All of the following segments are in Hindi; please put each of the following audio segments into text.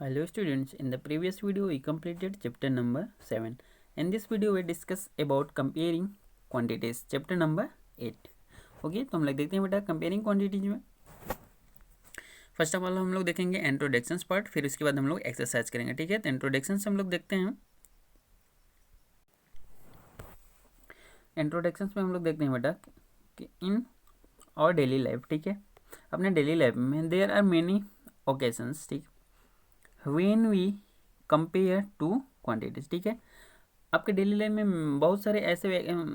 Hello students, in the previous video we completed chapter number 7. In this video we discuss about comparing quantities, chapter number 8. Okay तो हम लोग देखते हैं बेटा कंपेयरिंग क्वांटिटीज में फर्स्ट ऑफ ऑल हम लोग देखेंगे इंट्रोडक्शंस पार्ट, फिर उसके बाद हम लोग एक्सरसाइज करेंगे। ठीक है, तो इंट्रोडक्शंस हम लोग देखते हैं। इंट्रोडक्शंस में हम लोग देखते हैं बेटा कि इन और डेली लाइफ, ठीक है, अपने डेली लाइफ में देयर आर मेनी ओकेजन्स, ठीक, when we compare to quantities. ठीक है, आपके डेली लाइफ में बहुत सारे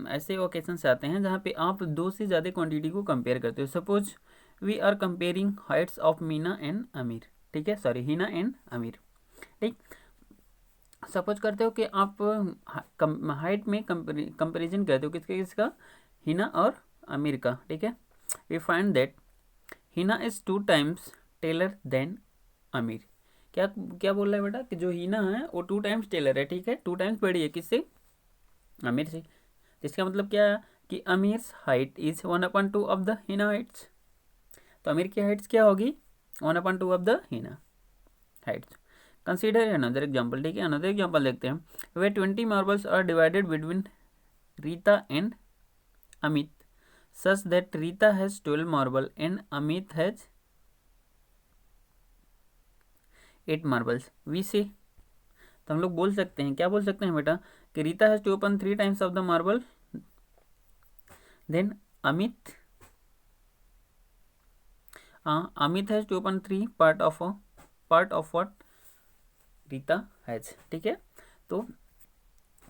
ऐसे ओकेजन्स आते हैं जहाँ पे आप दो से ज़्यादा क्वांटिटी को कंपेयर करते हो। Suppose we are comparing heights of Meena and Amir, ठीक है, सॉरी हिना एंड अमीर। ठीक, सपोज करते हो कि आप हाइट में कंपेरिजन करते हो किसका, हिना और अमीर का। ठीक है, we find that Hina is 2 times taller than Amir. क्या क्या बोल रहा है बेटा कि जो हिना है वो 2 times टेलर है। ठीक है, 2 times बड़ी है किससे, अमीर से। इसका मतलब क्या है कि Amir height is 1/2 of the Hina heights. तो अमीर की हाइट्स क्या होगी, 1/2 of the Hina heights. Consider another example. ठीक है, अनदर एग्जाम्पल देखते हैं। वे 20 marbles are divided between Rita and Amit such that Rita has 12 marble and Amit has 8 marbles. We say तो हम लोग बोल सकते हैं, क्या बोल सकते हैं बेटा कि Rita has two upon 3 times of the marble, then Amit Amit has two upon 3 part of what Rita has. ठीक है, तो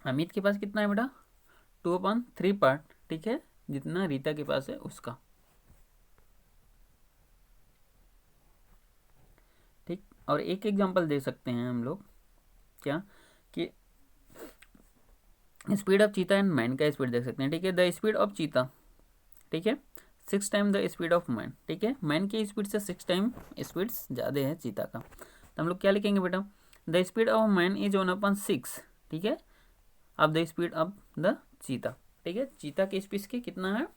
अमित के पास कितना है बेटा, 2/3 पार्ट, ठीक है, जितना रीता के पास है उसका। ठीक, और एक एग्जांपल दे सकते हैं हम लोग, क्या कि स्पीड ऑफ चीता एंड मैन का स्पीड देख सकते हैं। ठीक है, द स्पीड ऑफ चीता, ठीक है, 6 times the speed of man. ठीक है, मैन की स्पीड से 6 times स्पीड ज़्यादा है चीता का। तो हम लोग क्या लिखेंगे बेटा, the speed of man is 1/6, ठीक है, अब द स्पीड ऑफ द चीता। ठीक है, चीता की स्पीड के कितना है,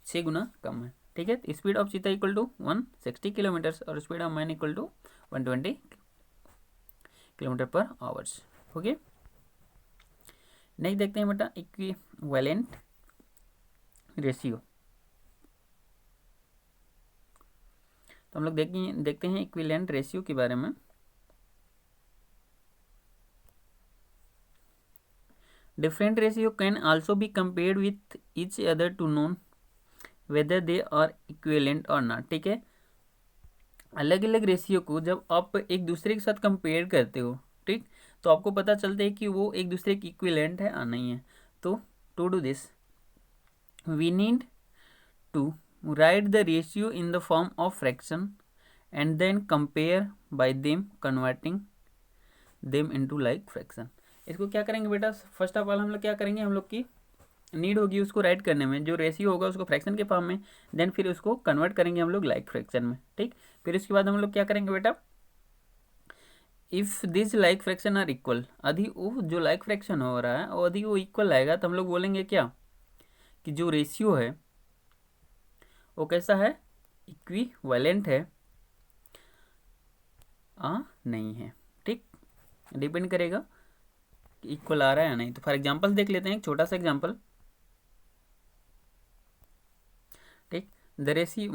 6 गुना कम है। ठीक है, speed of cheetah equal to 160 kilometres और speed of man equal to 120 kilometre per hours. Okay, next देखते हैं बेटा इक्विवेलेंट रेशियो। तो हम लोग देखते हैं इक्विवेलेंट रेशियो के बारे में। Different ratio can also be compared with each other to known whether they are equivalent और नॉट। ठीक है, अलग अलग रेशियो को जब आप एक दूसरे के साथ कंपेयर करते हो, ठीक, तो आपको पता चलता है कि वो एक दूसरे की इक्विवेलेंट है या नहीं है। तो to do this we need to write the ratio in the form of fraction and then compare by them converting them into like fraction. इसको क्या करेंगे बेटा, फर्स्ट ऑफ ऑल हम लोग क्या करेंगे, हम लोग की नीड होगी उसको राइट करने में, जो रेशियो होगा उसको फ्रैक्शन के फॉर्म में, देन फिर उसको कन्वर्ट करेंगे हम लोग लाइक फ्रैक्शन में। ठीक, फिर उसके बाद हम लोग क्या करेंगे बेटा, if this like fraction are equal, यदि वो जो लाइक फ्रैक्शन हो रहा है और यदि वो इक्वल आएगा तो हम लोग बोलेंगे क्या कि जो रेशियो है वो कैसा है, इक्विवेलेंट है नहीं है। ठीक, डिपेंड करेगा कि इक्वल आ रहा है या नहीं। तो फॉर एग्जांपल देख लेते हैं एक छोटा सा एग्जांपल। ठीक, the ratio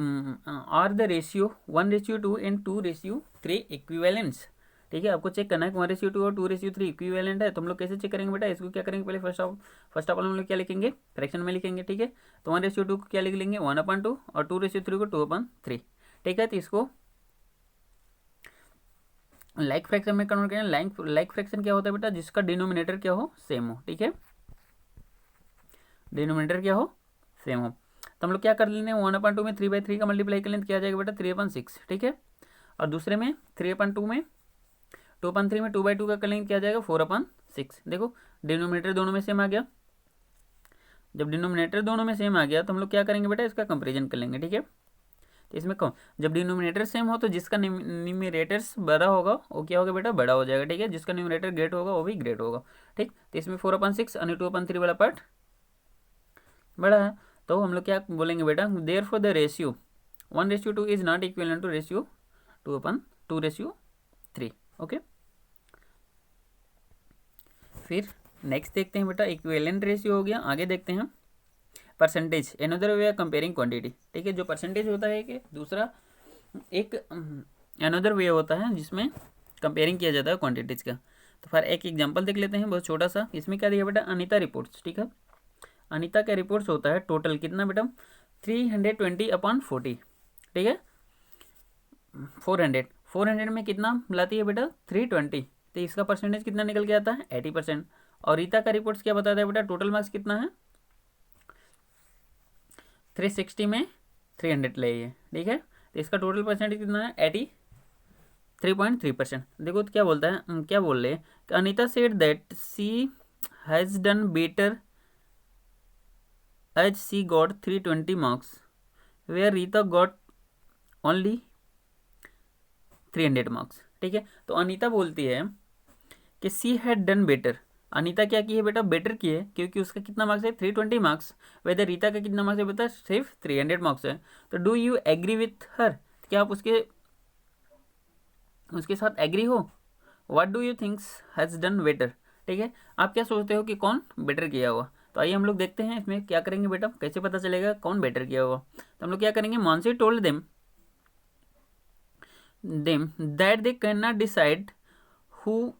are the ratio 1:2 and 2:3 equivalents. ठीक है, आपको चेक करना है कि 1:2 और 2:3 इक्विवेलेंट है। तो हम लोग कैसे चेक करेंगे बेटा, इसको क्या करेंगे, पहले फर्स्ट ऑफ ऑल हम लोग क्या लिखेंगे, फ्रैक्शन में लिखेंगे। ठीक है, तो 1:2 को क्या लिख लेंगे, 1/2 और 2:3 को 2/3। ठीक है, तो इसको लाइक फ्रैक्शन में कन्वर्ट करें। लाइक फ्रैक्शन क्या होता है बेटा, जिसका डिनोमिनेटर क्या हो, सेम हो। ठीक है, डिनोमिनेटर क्या हो, सेम हो। तो हम लोग क्या कर लेंगे, 1/2 में 3/3 का मल्टीप्लाई कर लेंगे, क्या आ जाएगा बेटा 3/6। ठीक है, और दूसरे में 3/2 में 2/3 में 2/2 का कर लेंगे, क्या आ जाएगा 4/6। देखो डिनोमिनेटर दोनों में सेम आ गया। जब डिनोमिनेटर दोनों में सेम आ गया तो हम लोग क्या करेंगे बेटा, इसका कंपेरिजन कर लेंगे। ठीक है, तो इसमें कौन, जब डिनोमिनेटर सेम हो तो जिसका न्यूमरेटर्स बड़ा होगा वो क्या होगा बेटा, बड़ा हो जाएगा। ठीक है, जिसका न्यूमरेटर ग्रेट होगा वो भी ग्रेट होगा। ठीक, तो इसमें 4/6 और 2/3 वाला पार्ट बड़ा है। तो हम लोग क्या बोलेंगे बेटा, देयर फॉर ratio ratio 1:2 is not equal to ratio 2/2:3। Okay, फिर नेक्स्ट देखते हैं बेटा, इक्विवेलेंट रेशियो हो गया। आगे देखते हैं percentage, another way of comparing quantity. ठीक है, जो परसेंटेज होता है कि दूसरा एक अनदर वे होता है जिसमें कंपेयरिंग किया जाता है क्वांटिटीज का। तो फिर एक एग्जांपल देख लेते हैं बहुत छोटा सा। इसमें क्या दिया बेटा, अनीता रिपोर्ट्स। ठीक है, अनीता का रिपोर्ट्स होता है टोटल कितना बेटा, 320/40। ठीक है, 400 में कितना लाती है बेटा, 320। तो इसका परसेंटेज कितना निकल के आता है, 80%। और रीता का रिपोर्ट्स क्या बताता है बेटा, टोटल मार्क्स कितना है, 360 में 300 ले है। ठीक है, तो इसका टोटल परसेंटेज कितना है, 83.3%। देखो तो क्या बोलता है, क्या बोल रहे हैं, Anita said that she has done better as she got 320 marks where Rita got only 300 marks. ठीक है, तो अनीता बोलती है कि she had done better. Anita क्या की है बेटा, बेटर की है, क्योंकि उसका कितना मार्क्स है, 320 मार्क्स। वेदर रीता का कितना मार्क्स है बेटा, सिर्फ 300 मार्क्स है। तो do you agree with her, क्या आप उसके साथ एग्री हो। What do you thinks has done better. ठीक है, आप क्या सोचते हो कि कौन बेटर किया हुआ। तो आइए हम लोग देखते हैं इसमें क्या करेंगे बेटा, कैसे पता चलेगा कौन बेटर किया हुआ। तो हम लोग क्या करेंगे, Mansi told them that they cannot decide who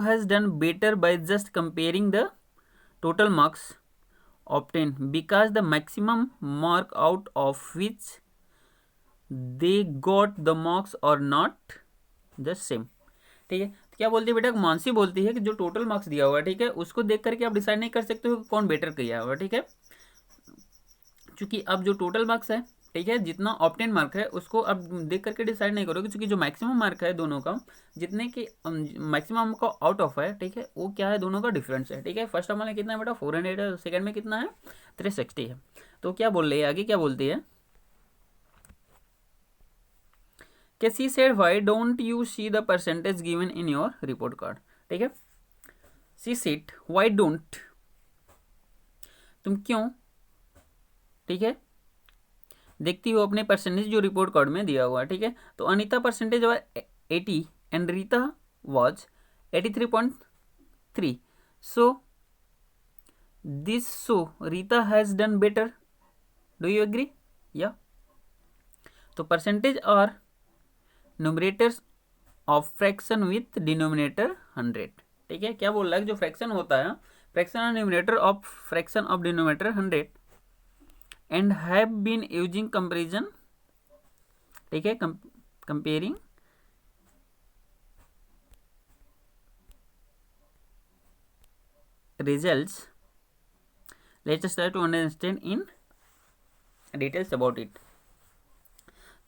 has done better by just comparing the total marks obtained, because the maximum mark out of which they got the marks are not the same। ठीक है, तो क्या बोलती है बेटा, मानसी बोलती है कि जो टोटल मार्क्स दिया हुआ है, ठीक है, उसको देख करके आप डिसाइड नहीं कर सकते हो कि कौन बेटर किया हुआ। ठीक है, क्योंकि अब जो टोटल मार्क्स है, ठीक है, जितना ऑप्टेन मार्क है उसको अब देख करके डिसाइड नहीं करोगे, क्योंकि जो मैक्सिमम मार्क है दोनों का, जितने की मैक्सिमम का आउट ऑफ है, ठीक है, वो क्या है, दोनों का डिफरेंस है। ठीक है, फर्स्ट वाले कितना है बेटा, 400 है, सेकंड में कितना है, 360 है। तो क्या बोल रही है आगे, क्या बोलती है कि she said why don't you see the percentage given in your report card. ठीक है, सी सेड व्हाई डोंट, तुम क्यों, ठीक है, देखती हो अपने परसेंटेज जो रिपोर्ट कार्ड में दिया हुआ है। ठीक है, तो Anita percentage was 80 and Rita was 83.3। So this so Rita has done better, do you agree, या। तो percentage are numerators of fraction with denominator 100। ठीक है, क्या बोल रहा है, जो फ्रैक्शन होता है, fraction of numerator of fraction of denominator 100 and have been using comparison। ठीक है, comparing results, let us try to understand in details about it।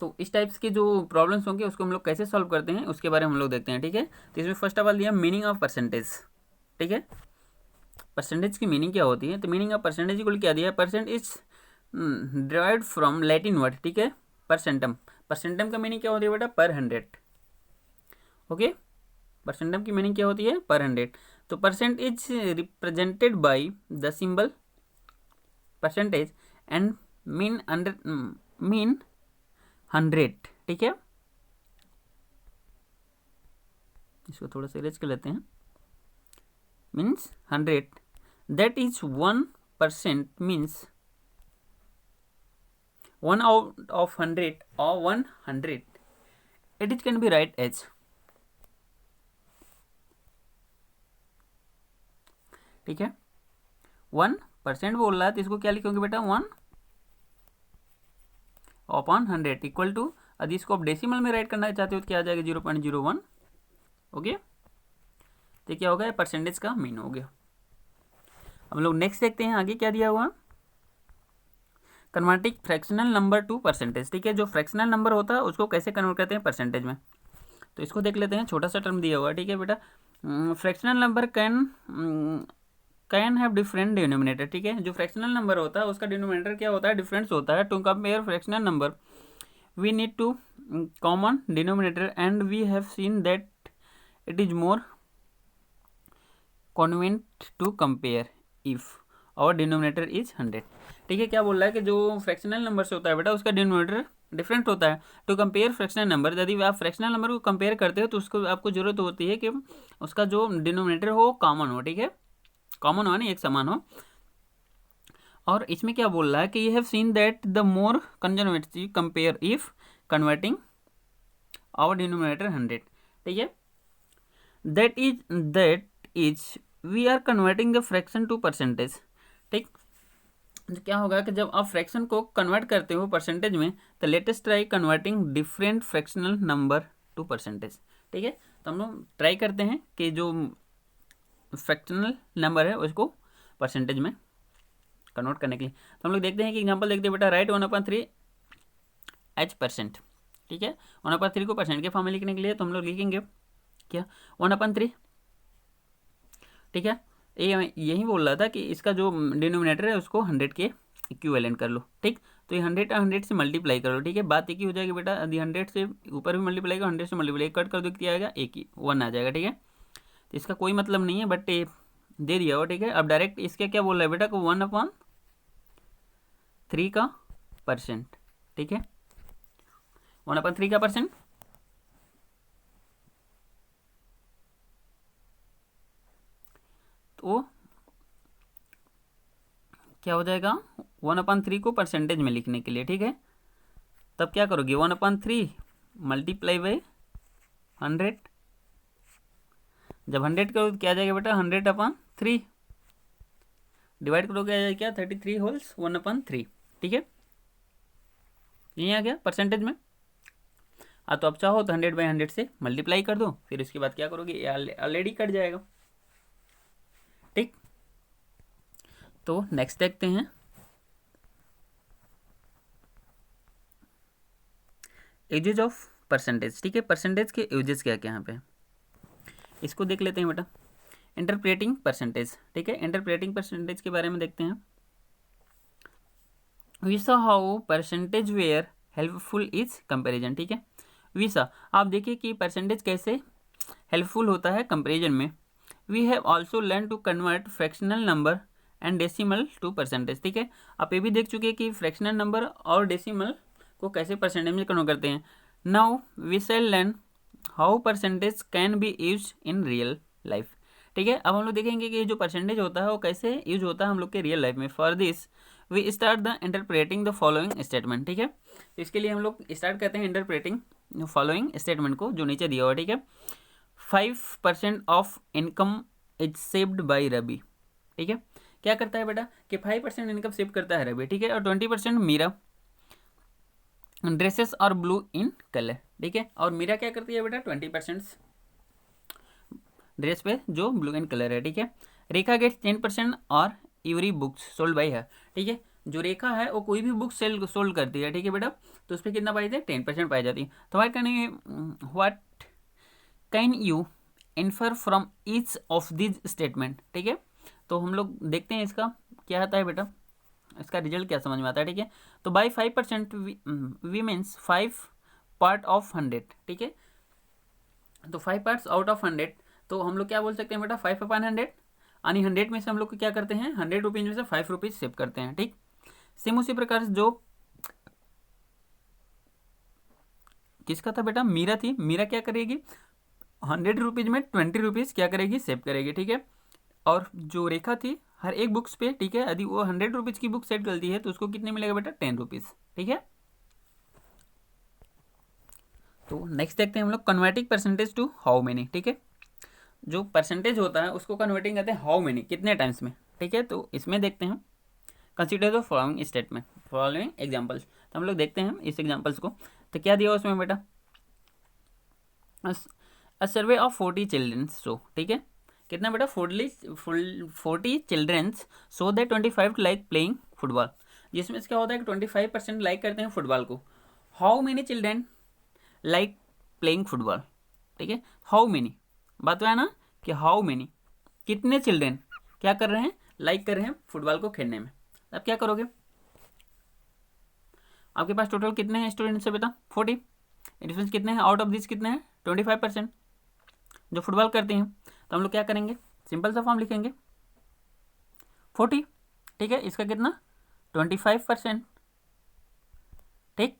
तो इस टाइप्स के जो प्रॉब्लम्स होंगे उसको हम लोग कैसे सॉल्व करते हैं उसके बारे में हम लोग देखते हैं। ठीक है, तो इसमें फर्स्ट ऑफ ऑल दिया मीनिंग ऑफ परसेंटेज। ठीक है, परसेंटेज की मीनिंग क्या होती है, तो मीनिंग ऑफ परसेंटेज को क्या दिया है, percentage derived from Latin word. ठीक है, परसेंटम, परसेंटम का मीनिंग क्या होती है बेटा, पर 100। ओके, परसेंटम की मीनिंग क्या होती है, पर 100। तो percent is represented by the symbol percentage and mean 100। ठीक है, इसको थोड़ा सा इरेज कर लेते हैं, means 100, that is 1% means 1 out of 100 or 100, it can be write as। ठीक है, 1% बोल रहा है तो इसको क्या लिखोगे बेटा, 1/100 इक्वल टू, यदि इसको आप डेसिमल में राइट करना चाहते हो तो क्या आ जाएगा, 0.01। ओके, तो क्या होगा, परसेंटेज का मीन हो गया। हम लोग नेक्स्ट देखते हैं आगे क्या दिया हुआ, converting fractional number two percentage. ठीक है, जो फ्रैक्शनल नंबर होता है उसको कैसे कन्वर्ट करते हैं परसेंटेज में, तो इसको देख लेते हैं। छोटा सा टर्म दिया हुआ है। ठीक है बेटा, fractional number can have different denominator. ठीक है, जो फ्रैक्शनल नंबर होता है उसका डिनोमिनेटर क्या होता है, डिफरेंस होता है। To compare fractional number we need to common denominator and we have seen that it is more convenient to compare if our denominator is 100। ठीक है, क्या बोल रहा है कि जो फ्रैक्शनल नंबर से होता है बेटा उसका डिनोमिनेटर डिफरेंट होता है। टू कंपेयर फ्रैक्शनल नंबर, यदि आप फ्रैक्शनल नंबर को कंपेयर करते हो तो उसको आपको जरूरत होती है कि उसका जो डिनोमिनेटर हो कॉमन हो, ठीक है, कॉमन हो, नहीं एक समान हो। और इसमें क्या बोल रहा है कि you have seen that the more conservative compare if converting our denominator 100, ठीक है, that is we are converting the fraction to percentage, ठीक। तो क्या होगा कि जब आप फ्रैक्शन को कन्वर्ट करते हो परसेंटेज में, तो latest try converting different fractional number two percentage, ठीक है। तो हम लोग ट्राई करते हैं कि जो फ्रैक्शनल नंबर है उसको परसेंटेज में कन्वर्ट करने के लिए। तो हम लोग देखते हैं कि एग्जांपल देखते हैं बेटा, राइट 1/3 H%, ठीक है। 1/3 को परसेंट के फॉर्म में लिखने के लिए तो हम लोग लिखेंगे क्या 1/3, ठीक है। यही बोल रहा था कि इसका जो डिनोमिनेटर है उसको 100 के इक्विवेलेंट कर लो, ठीक। तो ये 100 से मल्टीप्लाई कर लो, ठीक है, बात एक ही हो जाएगी बेटा। यदि 100 से ऊपर भी मल्टीप्लाई करो, 100 से मल्टीप्लाई कट कर दो, कितना आएगा, एक ही 1 आ जाएगा, ठीक है। तो इसका कोई मतलब नहीं है, बट दे दिया हो, ठीक है। अब डायरेक्ट इसके क्या बोल रहा है बेटा को 1/3 का परसेंट, ठीक है, 1/3 का परसेंट, तो क्या हो जाएगा 1/3 को परसेंटेज में लिखने के लिए, ठीक है। तब क्या करोगे 1/3 मल्टीप्लाई बाई 100, जब 100 करोगे तो क्या आ जाएगा बेटा 100/3, डिवाइड करोगे आ जाएगा क्या 33 होल्स 1/3, ठीक है। यही आ गया परसेंटेज में। तो आप चाहो तो 100/100 से मल्टीप्लाई कर दो, फिर उसके बाद क्या करोगे ऑलरेडी कट जाएगा, ठीक। तो नेक्स्ट देखते हैं, यूजेज ऑफ परसेंटेज, ठीक है। परसेंटेज के यूजेज क्या क्या यहाँ पे, इसको देख लेते हैं बेटा। इंटरप्रेटिंग परसेंटेज, ठीक है, इंटरप्रेटिंग परसेंटेज के बारे में देखते हैं। We saw how percentage were helpful is comparison, ठीक है। वी सॉ, आप देखिए कि परसेंटेज कैसे हेल्पफुल होता है कंपैरिजन में। We have also learn to convert fractional number and decimal to percentage, ठीक है। आप ये भी देख चुके हैं कि फ्रैक्शनल नंबर और डेसिमल को कैसे परसेंटेज में कन्वर्ट करते हैं। Now we shall learn how percentage can be use in real life, ठीक है। अब हम लोग देखेंगे कि जो परसेंटेज होता है वो कैसे यूज होता है हम लोग के रियल लाइफ में। For this we start the interpreting the following statement, ठीक है। तो इसके लिए हम लोग स्टार्ट करते हैं इंटरप्रेटिंग फॉलोइंग स्टेटमेंट को, जो नीचे दिया हुआ, ठीक है। 5% of income is saved by Ravi, ठीक है। क्या करता है बेटा कि 5% इनकम सेव करता है रवि, ठीक है। और 20% मीरा, ड्रेसेस और ब्लू इन कलर, ठीक है। और मीरा क्या करती है बेटा 20% ड्रेस पे जो ब्लू इन कलर है, ठीक है। रेखा गेट्स 10% और एवरी बुक्स सोल्ड बाई है, ठीक है। जो रेखा है वो कोई भी बुक सेल सोल्ड करती है, ठीक है बेटा, तो उस पर कितना पाई जाती है 10% पाई जाती है। तो what can you infer from each of this statement, ठीक है। तो हम लोग देखते हैं इसका क्या आता है बेटा, इसका रिजल्ट क्या समझ में आता है, ठीक है। तो by 5% we means 5 part of 100, ठीक है। तो 5 पार्ट्स आउट ऑफ 100, तो हम लोग क्या बोल सकते हैं बेटा 5/100, यानी 100 में से हम लोग क्या करते हैं 100 रुपीज़ में से 5 रुपीज़ सेव करते हैं, ठीक। सेम उसी प्रकार से जो किसका था बेटा मीरा थी, मीरा क्या करेगी 100 रुपीज़ में 20 रुपीज़ क्या करेगी सेव करेगी, ठीक है। और जो रेखा थी हर एक बुक्स पे, ठीक है, यदि वो 100 रुपीज़ की बुक सेट करती है तो उसको कितने मिलेगा बेटा 10 रुपीज़, ठीक है। तो नेक्स्ट देखते हैं हम लोग converting percentage to how many, ठीक है। जो परसेंटेज होता है उसको कन्वर्टिंग करते हैं हाउ मेनी, कितने टाइम्स में, ठीक है। तो इसमें देखते हैं consider the following statement, following examples. तो हम लोग देखते हैं इस एग्जाम्पल्स को। तो क्या दिया उसमें बेटा a survey of 40 children's show, ठीक है। कितना बेटा 40 children's show that 25 like playing football, जिसमें क्या होता है कि 25% लाइक करते हैं फुटबॉल को। How many children like playing football, ठीक है। हाउ मेनी बात हुआ है ना कि हाउ मेनी कितने चिल्ड्रन क्या कर रहे हैं लाइक कर रहे हैं फुटबॉल को खेलने में। अब क्या करोगे आपके पास टोटल कितने हैं स्टूडेंट्स है बेटा 40, डिफरेंस कितने हैं आउट ऑफ दिस कितने हैं 25% जो फुटबॉल करते हैं। तो हम लोग क्या करेंगे सिंपल सा फॉर्म लिखेंगे 40, ठीक है, इसका कितना 25%, ठीक।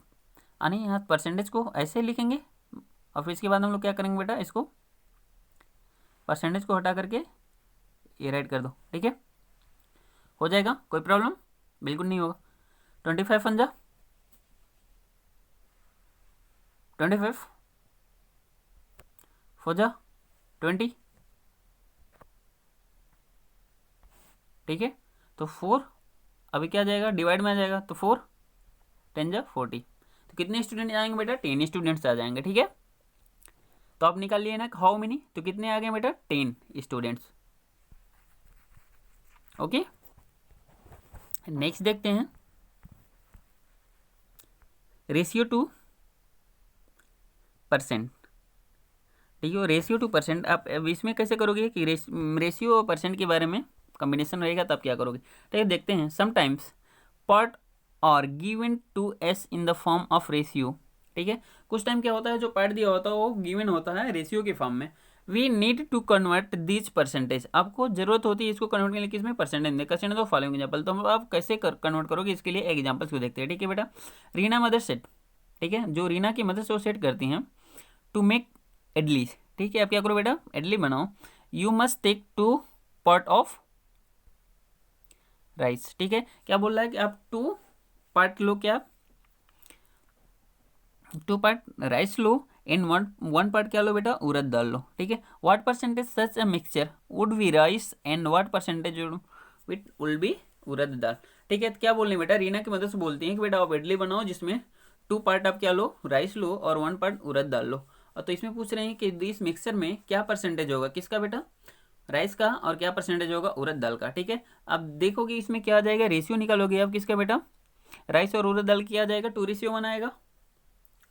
यानी यहाँ परसेंटेज को ऐसे लिखेंगे और फिर इसके बाद हम लोग क्या करेंगे बेटा, इसको परसेंटेज को हटा करके ये राइट कर दो, ठीक है, हो जाएगा, कोई प्रॉब्लम बिल्कुल नहीं होगा। 25 पंजा 25 फोजा 20, ठीक है, तो 4 अभी क्या आ जाएगा, डिवाइड में आ जाएगा, तो 4 10 जा 40, तो कितने स्टूडेंट आएंगे बेटा, 10 स्टूडेंट्स आ जाएंगे, ठीक है। तो आप निकाल लिए ना हाउ मेनी, तो कितने आ गए बेटा, 10 स्टूडेंट्स। ओके, नेक्स्ट देखते हैं रेशियो टू परसेंट, ठीक है। रेशियो टू परसेंट आप इसमें कैसे करोगे कि रेशियो और परसेंट के बारे में कॉम्बिनेशन रहेगा तब क्या करोगे, ठीक है। देखते हैं, sometimes part are given to us in the form of ratio, ठीक है। कुछ टाइम क्या होता है, जो पार्ट दिया होता है वो गिवन होता है रेशियो के फॉर्म में। We need to convert this percentage, आपको जरूरत होती है इसको कन्वर्ट करने की, इसमें परसेंटेज कंसिडर दो फॉलोइंग एग्जाम्पल। तो आप कैसे कन्वर्ट करोगे, इसके लिए एग्जाम्पल्स को देखते हैं, ठीक है बेटा। रीना मदर सेट, ठीक है, जो रीना की मदर से वो सेट करती हैं टू मेक इडली, ठीक है। आप क्या करो बेटा, इडली बनाओ, you must take 2 part of rice, ठीक है। क्या बोल रहा है कि आप 2 पार्ट लो, क्या 2 पार्ट राइस लो, इन वन पार्ट क्या लो बेटा, उड़द दाल लो, ठीक है। What percentage such a mixture would be rice and what percentage will be urad dal, ठीक है। तो क्या बोल रहे हैं बेटा, रीना की मदद से बोलती हैं कि बेटा आप इडली बनाओ जिसमें 2 पार्ट आप क्या लो, राइस लो और 1 पार्ट उड़द दाल लो। और तो इसमें पूछ रहे हैं कि इस मिक्सचर में क्या परसेंटेज होगा, किसका बेटा, राइस का, और क्या परसेंटेज होगा उड़द दाल का, ठीक है। अब देखोगे इसमें क्या आ जाएगा, रेशियो निकालोगे आप किसका बेटा, राइस और उड़द दाल किया आ जाएगा, 2:1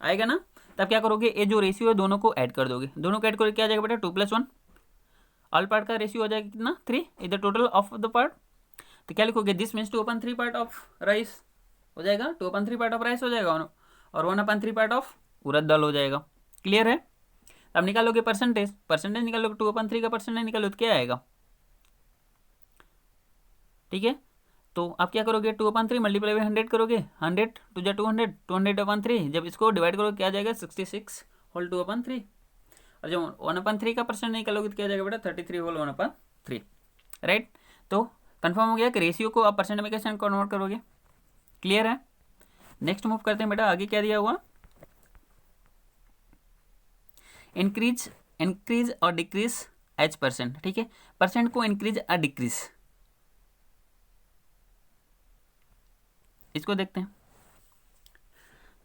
आएगा ना। तब क्या करोगे, ये जो रेशियो है दोनों को ऐड कर दोगे, दोनों को ऐड करके क्या आ जाएगा बेटा, 2+1, ऑल पार्ट का रेशियो हो जाएगा कितना, 3 is the total of the part. तो क्या लिखोगे, this means 2/3 part of rice हो जाएगा, 2/3 पार्ट ऑफ राइस हो जाएगा और 1/3 पार्ट ऑफ उड़द दाल हो जाएगा। क्लियर है। अब निकालोगे परसेंटेज, परसेंटेज निकालोगे, 2/3 का परसेंटेज निकालो तो क्या आएगा, ठीक है। तो आप क्या करोगे, 2/3 मल्टीप्लाई बाई 100 करोगे, 100 2 जा 200, 200/3, जब इसको डिवाइड करोगे क्या आ जाएगा, 66 होल 2/3, और जब 1/3 का परसेंट निकालोगे तो क्या आ जाएगा बेटा, 33 होल 1/3, राइट। तो कंफर्म हो गया कि रेशियो को आप परसेंट में कैसे कन्वर्ट करोगे। क्लियर है। नेक्स्ट मूव करते हैं बेटा, आगे क्या दिया हुआ, इंक्रीज और डिक्रीज एच परसेंट, ठीक है। परसेंट को इंक्रीज और डिक्रीज, इसको देखते हैं।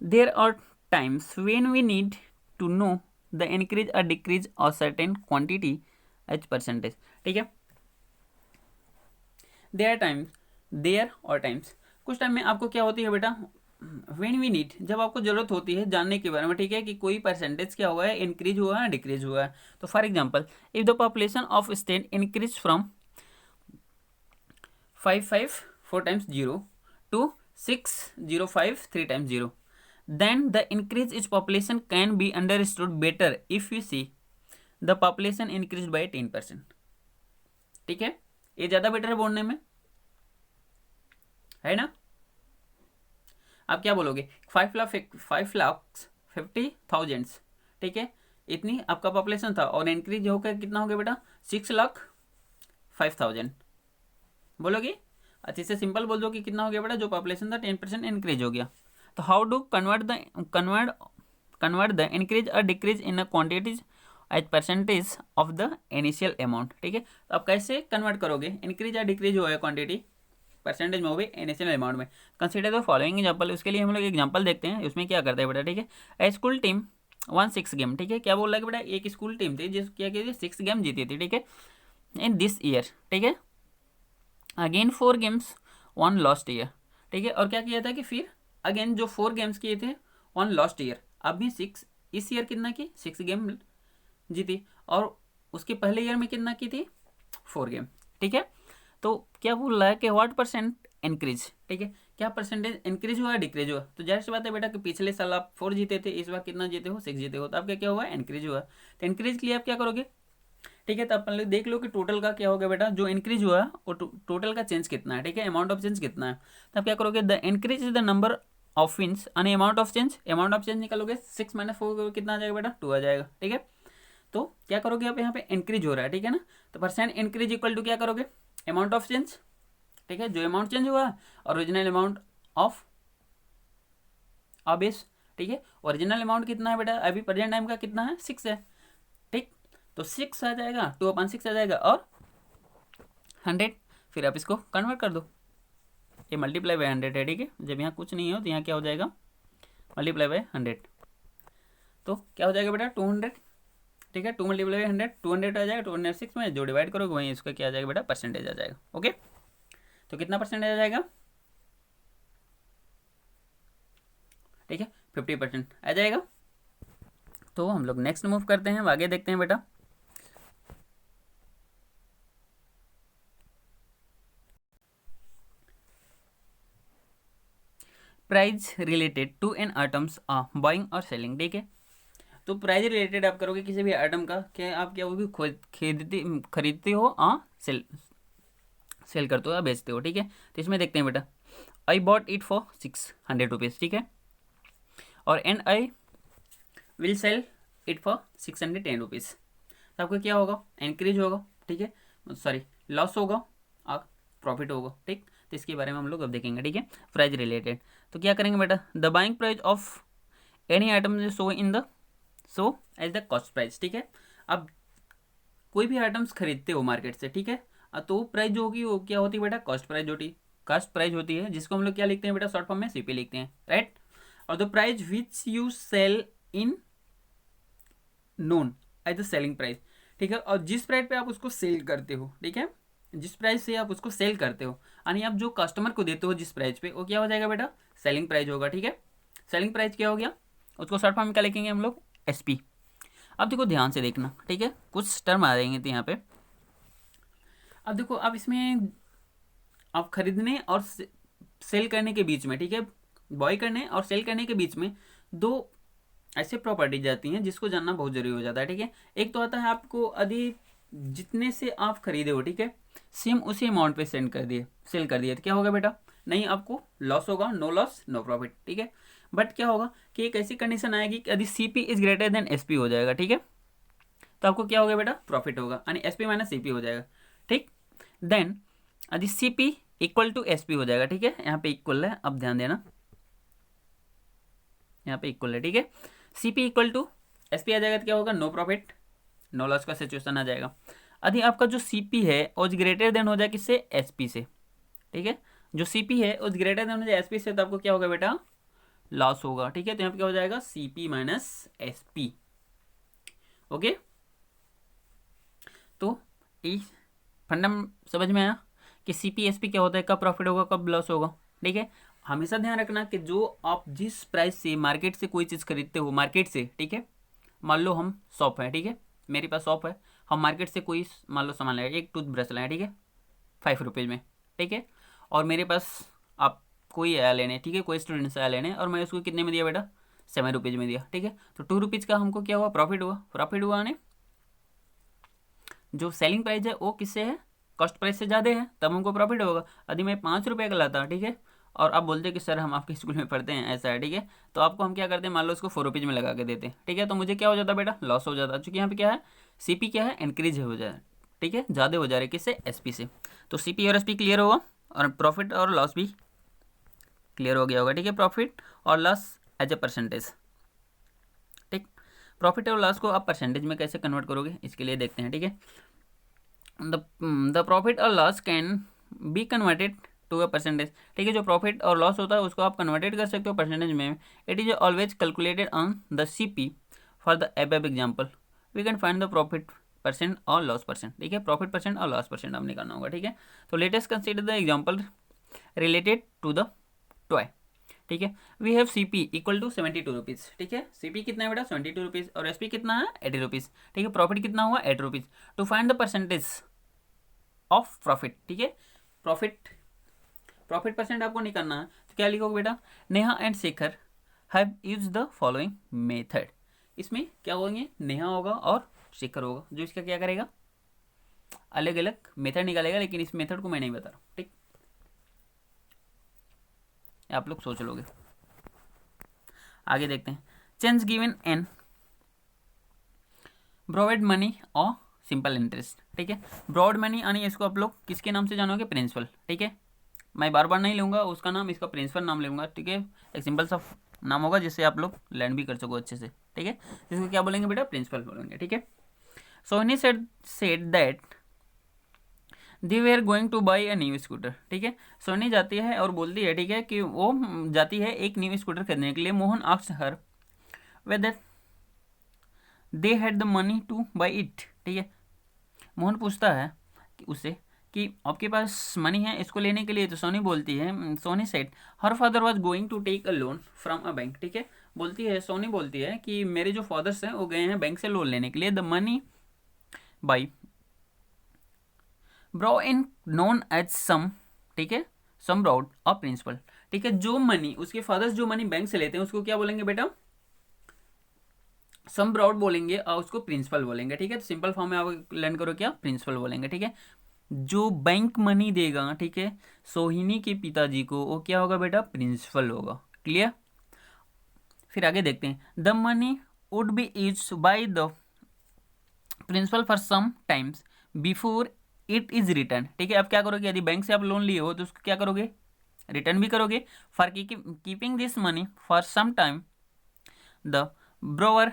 There are times when we need to know the increase और decrease of certain quantity H percentage, ठीक है। देयर और टाइम्स कुछ टाइम में आपको क्या होती है बेटा, व्हेन वी नीड, जब आपको जरूरत होती है जानने के बारे में, ठीक है, कि कोई परसेंटेज क्या हुआ है, इंक्रीज हुआ है डिक्रीज हुआ है। तो for example, if the population of state increase from 554 times 0 to 605 3 times 0, then the increase in population can be understood better if you see the population increased by 10%, ठीक है। ये ज्यादा बेटर है बोलने में, है ना। आप क्या बोलोगे, 5,50,000, ठीक है, इतनी आपका पॉपुलेशन था और इंक्रीज होकर कितना हो गया बेटा, 6,05,000 बोलोगे। अच्छे से सिंपल बोल दो कि कितना हो गया बेटा, जो पॉपुलेशन था 10% इंक्रीज हो गया। तो how do convert the increase और decrease in a quantities as percentage of the initial amount, ठीक है। तो आप कैसे कन्वर्ट करोगे, इंक्रीज या डिक्रीज हुआ है क्वांटिटी परसेंटेज में हो गई इनिशियल अमाउंट में। कंसीडर द फॉलोइंग एग्जांपल, उसके लिए हम लोग एग्जांपल देखते हैं, उसमें क्या करता है बेटा, ठीक है। ए स्कूल टीम वन 6 गेम, ठीक है। क्या बोल रहा है कि बेटा, एक स्कूल टीम थी जिस क्या की 6 गेम जीती थी, ठीक है, इन दिस ईयर, ठीक है। अगेन 4 गेम्स 1 लास्ट ईयर, ठीक है। और क्या किया था कि फिर अगेन जो 4 गेम्स किए थे 1 लास्ट ईयर, अब भी 6 इस ईयर कितना की 6 गेम जीती, और उसके पहले ईयर में कितना की थी 4 गेम, ठीक है। तो क्या बोल रहा है कि व्हाट परसेंट इंक्रीज, ठीक है, क्या परसेंटेज इंक्रीज हुआ डिक्रीज हुआ। तो जाहिर सी बात है बेटा कि पिछले साल आप 4 जीते थे, इस बार कितना जीते हो 6 जीते हो, तो आपका क्या हुआ इंक्रीज हुआ। तो इंक्रीज के लिए आप क्या करोगे, ठीक है। तो अपन देख लो कि टोटल का क्या हो गया बेटा, जो इंक्रीज हुआ और टोटल का चेंज कितना है, ठीक है, अमाउंट ऑफ चेंज कितना है। तो आप क्या करोगे, the increase is the number of means आणि अमाउंट ऑफ चेंज निकालोगे 6 माइनस 4 कितना आ जाएगा बेटा 2 आ जाएगा, ठीक है। तो क्या करोगे आप यहाँ पे इंक्रीज हो रहा है, ठीक है ना, तो परसेंट इंक्रीज इक्वल टू क्या करोगे अमाउंट ऑफ चेंज, ठीक है, जो अमाउंट चेंज हुआ ओरिजिनल अमाउंट ऑफ बेस, ठीक है। ओरिजिनल अमाउंट कितना है बेटा अभी प्रेजेंट टाइम का कितना है 6 है, ठीक, तो 6 आ जाएगा 2/6 आ जाएगा और 100, फिर आप इसको कन्वर्ट कर दो, ये मल्टीप्लाई बाय 100 है, ठीक है। जब यहाँ कुछ नहीं हो तो यहाँ क्या हो जाएगा मल्टीप्लाई बाय 100, तो क्या हो जाएगा बेटा 200, ठीक है। 2 मल्टीप्लाई बाय 100 200 आ जाएगा, 206 में जो डिवाइड करोगे वहीं इसका क्या आ जाएगा बेटा परसेंटेज आ जाएगा, ओके। तो कितना परसेंटेज आ जाएगा, ठीक है 50% आ जाएगा। तो हम लोग नेक्स्ट मूव करते हैं, आगे देखते हैं बेटा। Price related to an items buying और सेलिंग, ठीक है। तो प्राइस रिलेटेड आप करोगे किसी भी आइटम का, क्या आप क्या होगी खरीदते हो सेल करते हो या बेचते हो, ठीक है। तो इसमें देखते हैं बेटा I bought it for 600 rupees, ठीक है, और and I will sell it for 610 rupees. तो आपका क्या होगा इंक्रीज होगा, ठीक है, सॉरी लॉस होगा और प्रॉफिट होगा, ठीक। तो इसके बारे में हम लोग अब देखेंगे, ठीक है, प्राइस रिलेटेड। तो क्या करेंगे बेटा the buying price of any item show in the as the cost price, ठीक है। अब कोई भी आइटम्स खरीदते हो मार्केट से, ठीक है, तो प्राइस जो होगी वो क्या होती है बेटा कॉस्ट प्राइस होती है, जिसको हम लोग क्या लिखते हैं बेटा शॉर्ट फॉर्म में सीपी लिखते हैं, राइट। और the price which you sell in known as the selling price, ठीक है। और जिस प्राइस पे आप उसको सेल करते हो, ठीक है, जिस प्राइस से आप उसको सेल करते हो यानी आप जो कस्टमर को देते हो जिस प्राइस पे वो क्या हो जाएगा बेटा सेलिंग प्राइस होगा, ठीक है। सेलिंग प्राइस क्या हो गया उसको शॉर्ट फॉर्म में क्या लिखेंगे हम लोग एसपी। अब देखो ध्यान से देखना, ठीक है, कुछ टर्म आ जाएंगे तो यहाँ पे अब देखो अब इसमें आप खरीदने और सेल करने के बीच में, ठीक है, बाय करने और सेल करने के बीच में दो ऐसे प्रॉपर्टीज आती हैं जिसको जानना बहुत जरूरी हो जाता है, ठीक है। एक तो आता है आपको यदि जितने से आप खरीदे हो, ठीक है, सेम उसी अमाउंट पे सेल कर दिए तो क्या होगा बेटा नहीं आपको लॉस होगा, नो लॉस नो प्रॉफिट, ठीक है। बट क्या होगा कि एक ऐसी कंडीशन आएगी कि यदि CP is greater than SP हो जाएगा, ठीक है, तो आपको क्या होगा बेटा प्रॉफिट होगा यानी एसपी माइनस सीपी हो जाएगा, ठीक। देन यदि सीपी इक्वल टू एसपी हो जाएगा, ठीक है, यहाँ पे इक्वल है, अब ध्यान देना यहाँ पे इक्वल है, ठीक है। सीपी इक्वल टू एसपी आ जाएगा तो क्या होगा नो प्रॉफिट नो लॉस का सिचुएशन आ जाएगा। यदि आपका जो सीपी है वो ग्रेटर देन हो जाए किससे एसपी से, ठीक है, जो सीपी है वो ग्रेटर देन हो जाए एसपी से, तो आपको क्या होगा बेटा लॉस होगा, ठीक है। तो यहाँ पे क्या हो जाएगा सीपी माइनस एसपी, ओके। तो ये फंडम समझ में आया कि सीपी एसपी क्या होता है, कब प्रॉफिट होगा कब लॉस होगा, ठीक है। हमेशा ध्यान रखना कि जो आप जिस प्राइस से मार्केट से कोई चीज़ खरीदते हो मार्केट से, ठीक है, मान लो हम शॉप है, ठीक है, मेरे पास शॉप है, हम मार्केट से कोई मान लो सामान लाए, एक टूथब्रश लाए, ठीक है, 5 रुपीज़ में, ठीक है, और मेरे पास आप कोई आया लेने, ठीक है, कोई स्टूडेंट से आया लेने और मैं उसको कितने में दिया बेटा 7 रुपीज़ में दिया, ठीक है। तो 2 रुपीज़ का हमको क्या हुआ प्रॉफिट हुआ यानी जो सेलिंग प्राइस है वो किससे है कॉस्ट प्राइस से ज़्यादा है, तब हमको प्रॉफिट होगा। यदि मैं 5 रुपये का लाता, ठीक है, और आप बोलते कि सर हम आपके स्कूल में पढ़ते हैं ऐसा है, ठीक है, तो आपको हम क्या करते हैं मान लो उसको 4 रुपीज़ में लगा के देते हैं, ठीक है, तो मुझे क्या हो जाता बेटा लॉस हो जाता, क्योंकि यहाँ पे क्या है सीपी क्या है इंक्रीज हो जाए, ठीक है, ज़्यादा हो जा रहा है किससे एसपी से। तो सीपी और एसपी क्लियर होगा और प्रॉफिट और लॉस भी क्लियर हो गया होगा, ठीक है। प्रॉफिट और लॉस एज ए परसेंटेज, ठीक, प्रॉफिट और लॉस को आप परसेंटेज में कैसे कन्वर्ट करोगे इसके लिए देखते हैं, ठीक है। द प्रॉफिट और loss can be converted to a percentage, ठीक है, जो प्रॉफिट और लॉस होता है उसको आप कन्वर्टेड कर सकते हो परसेंटेज में। It is always calculated on the CP for the above example we can find the profit percent और लॉस परसेंट, ठीक है, प्रॉफिट परसेंट और लॉस परसेंट आप निकालना होगा, ठीक है। तो let us consider the example related to the toy, ठीक है। We have CP equal to 72 rupees, ठीक है, सीपी कितना है बेटा 72 रुपीज़ और एसपी कितना है 80 रुपीज़, ठीक है, प्रॉफिट कितना हुआ 8 rupees. To find the percentage of profit, ठीक है, प्रॉफिट परसेंट आपको निकालना है, तो क्या लिखोगे बेटा Neha and Shekhar have use the following method. इसमें क्या होंगे नेहा होगा और शेखर होगा, जो इसका क्या करेगा अलग अलग मेथड निकालेगा, लेकिन इस मेथड को मैं नहीं बता रहा हूँ, ठीक, आप लोग सोच लोगे। आगे देखते हैं, चेंज गिवन एन ब्रोवेड मनी और सिंपल इंटरेस्ट, ठीक है। ब्रॉड मनी यानी इसको आप लोग किसके नाम से जानोगे, प्रिंसिपल, ठीक है। मैं बार बार नहीं लूँगा उसका नाम, इसका प्रिंसिपल नाम लूँगा, ठीक है। एक सिंपल सा नाम होगा जिससे आप लोग लर्न भी कर सको अच्छे से, ठीक है। जिसको क्या बोलेंगे बेटा, प्रिंसिपल बोलेंगे, ठीक है। Soni said that they we are going to buy a new scooter, ठीक है। सोनी जाती है और बोलती है, ठीक है, कि वो जाती है एक न्यू स्कूटर खरीदने के लिए। Mohan asks her whether they had the money two by it, ठीक है। मोहन पूछता है कि उससे कि आपके पास मनी है इसको लेने के लिए, तो सोनी बोलती है, Soni said her father was going to take a loan from a bank, ठीक है। बोलती है, सोनी बोलती है कि मेरे जो फादर्स हैं वो गए हैं बैंक से लोन लेने के लिए। The money by bro in known as sum, ठीक है, सम ब्रॉड और प्रिंसिपल, ठीक है। जो मनी उसके फादर्स जो मनी बैंक से लेते हैं उसको क्या बोलेंगे बेटा, सम ब्रॉड बोलेंगे और उसको प्रिंसिपल बोलेंगे, ठीक है। तो सिंपल फॉर्म में आप लर्न करो क्या, प्रिंसिपल बोलेंगे, ठीक है। जो बैंक मनी देगा, ठीक है, सोहिनी के पिताजी को, वो क्या होगा बेटा, प्रिंसिपल होगा, क्लियर। फिर आगे देखते हैं, the money would be used by the principal for some times before it is return, ठीक है। अब क्या करोगे, यदि बैंक से आप लोन लिए हो तो उसको क्या करोगे, रिटर्न भी करोगे। For keeping this money for some time the borrower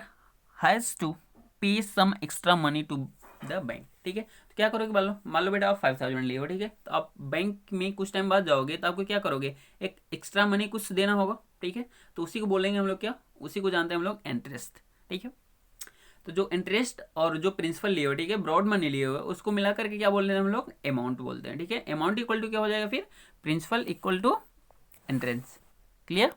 has to pay some extra money to the bank, ठीक है। तो क्या करोगे, मान लो बेटा आप 5000 लिए हो, ठीक है। तो आप बैंक में कुछ टाइम बाद जाओगे तो आपको क्या करोगे, एक एक्स्ट्रा मनी कुछ देना होगा, ठीक है। तो उसी को बोलेंगे हम लोग क्या, उसी को जानते हैं हम लोग इंटरेस्ट, ठीक है। तो जो इंटरेस्ट और जो प्रिंसिपल लिए हो, ठीक है, ब्रॉड मनी लिए हुए, उसको मिला करके क्या बोलते हैं हम लोग, अमाउंट बोलते हैं, ठीक है। अमाउंट इक्वल टू क्या हो जाएगा फिर, principal equal to interest, clear.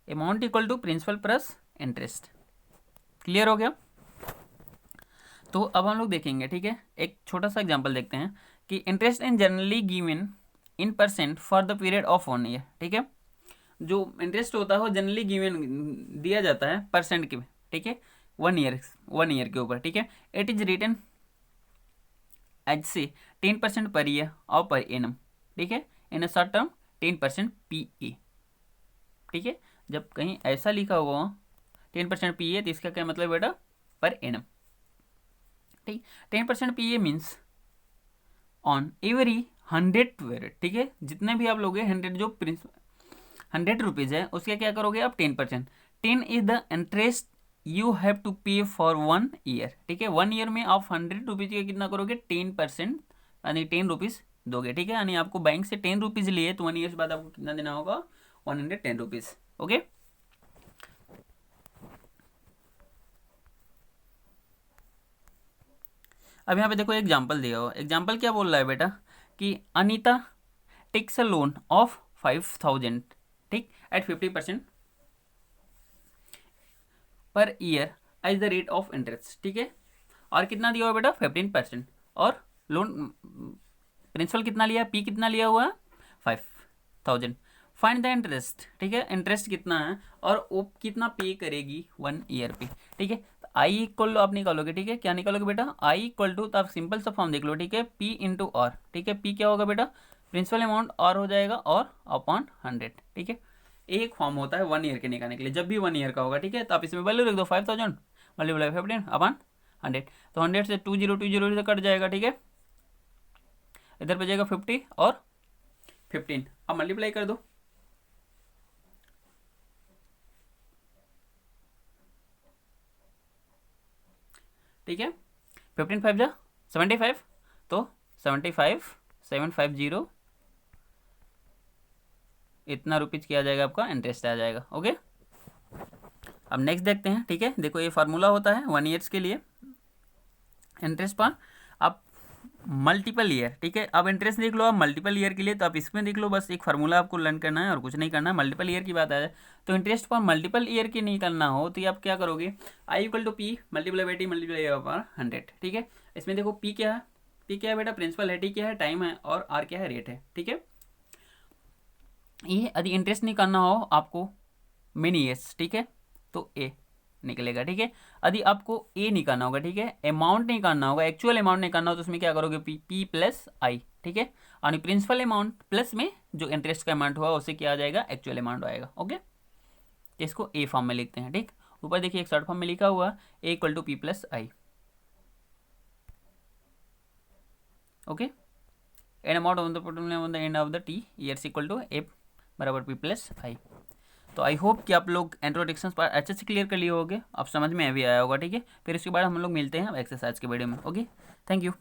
Amount equal to principal plus interest, clear हो गया। तो अब हम लोग देखेंगे, ठीक है, एक छोटा सा एग्जांपल देखते हैं कि interest in generally given in percent for the period of 1 year, ठीक है। जो इंटरेस्ट होता है वो जनरली गिवन दिया जाता है परसेंट के, ठीक है, 1 ईयर के ऊपर, ठीक है। इट इज रिटन एज से 10% पर ईयर और पर एनम, ठीक है, इन अ शॉर्ट टर्म 10% PA, ठीक है। जब कहीं ऐसा लिखा हुआ 10% PA तो इसका क्या मतलब बेटा, पर एनम, ठीक। 10% PA means on every 100 where it, ठीक है। जितने भी आप लोगे 100 जो 100 रुपीज़ है उसके क्या करोगे आप, 10%। 10 is the interest you have to pay for 1 year, ठीक है। 1 ईयर में आप 100 रुपीज़ का कितना करोगे, 10%, यानी 10 रुपीज़ दोगे, ठीक है। यानी आपको बैंक से 10 रुपीज़ लिए तो 1 ईयर्स बाद आपको कितना देना होगा, 110 रुपीज़, ओके। अब यहाँ पे देखो एग्जाम्पल दिया हुआ, एग्जाम्पल क्या बोल रहा है बेटा कि Anita takes a loan of 5000, ठीक, at 50% per year as the rate of interest, ठीक है। और कितना दिया हुआ बेटा, 15%, और लोन प्रिंसिपल कितना लिया, P कितना लिया हुआ है, 5000। फाइंड द इंटरेस्ट, ठीक है, इंटरेस्ट कितना है और वो कितना पे करेगी 1 ईयर पे, ठीक है। तो आई इक्वल आप निकालोगे, ठीक है, क्या निकालोगे बेटा, आई इक्वल टू, तो आप सिंपल सा फॉर्म देख लो, ठीक है, P इंटू R, ठीक है। P क्या होगा बेटा, प्रिंसिपल अमाउंट R हो जाएगा और अपॉन 100, ठीक है। एक फॉर्म होता है 1 ईयर के निकालने के लिए, जब भी 1 ईयर का होगा, ठीक है। तो आप इसमें वैल्यू लिख दो 5000 मल्टीप्लाई 15 अपॉन 100, तो 100 से 20 से कट जाएगा, ठीक है। इधर बचेगा 50 और 15, अब मल्टीप्लाई कर दो, ठीक है। 15 5 जा 75, तो 75 750 इतना रुपीज किया जाएगा, आपका इंटरेस्ट आ जाएगा, ओके। अब नेक्स्ट देखते हैं, ठीक है। देखो ये फार्मूला होता है 1 ईयर्स के लिए इंटरेस्ट पर, आप मल्टीपल ईयर, ठीक है। अब इंटरेस्ट देख लो आप मल्टीपल ईयर के लिए, तो आप इसमें देख लो, बस एक फार्मूला आपको लर्न करना है और कुछ नहीं करना है। मल्टीपल ईयर की बात आ जाए तो इंटरेस्ट पर मल्टीपल ईयर की नहीं करना हो तो ये आप क्या करोगे, I equal to P multiply by T multiply by 100, ठीक है। इसमें देखो P क्या है, P क्या है बेटा, प्रिंसिपल है, T क्या है, टाइम है, और R क्या है, रेट है, ठीक है। ये यदि इंटरेस्ट नहीं करना हो आपको मेनी ईयर्स, ठीक है, तो A निकलेगा, ठीक है। यदि आपको ए नहीं करना होगा, ठीक है, अमाउंट नहीं करना होगा, एक्चुअल अमाउंट नहीं करना हो तो उसमें क्या करोगे, P प्लस आई, ठीक है। और प्रिंसिपल अमाउंट प्लस में जो इंटरेस्ट का अमाउंट हुआ उसे क्या आ जाएगा, एक्चुअल अमाउंट आएगा। ओके, इसको ए फॉर्म में लिखते हैं। ठीक, ऊपर देखिए एक शॉर्ट फॉर्म में लिखा हुआ A equal to P plus I. Okay, and amount of the end of the T years equal to A बराबर पी प्लस आई। तो आई होप कि आप लोग इंट्रोडक्शन पार्ट अच्छे से क्लियर कर लिए होगे, आप समझ में भी आया होगा। ठीक है, फिर इसके बाद हम लोग मिलते हैं एक्सरसाइज के वीडियो में। Okay, thank you.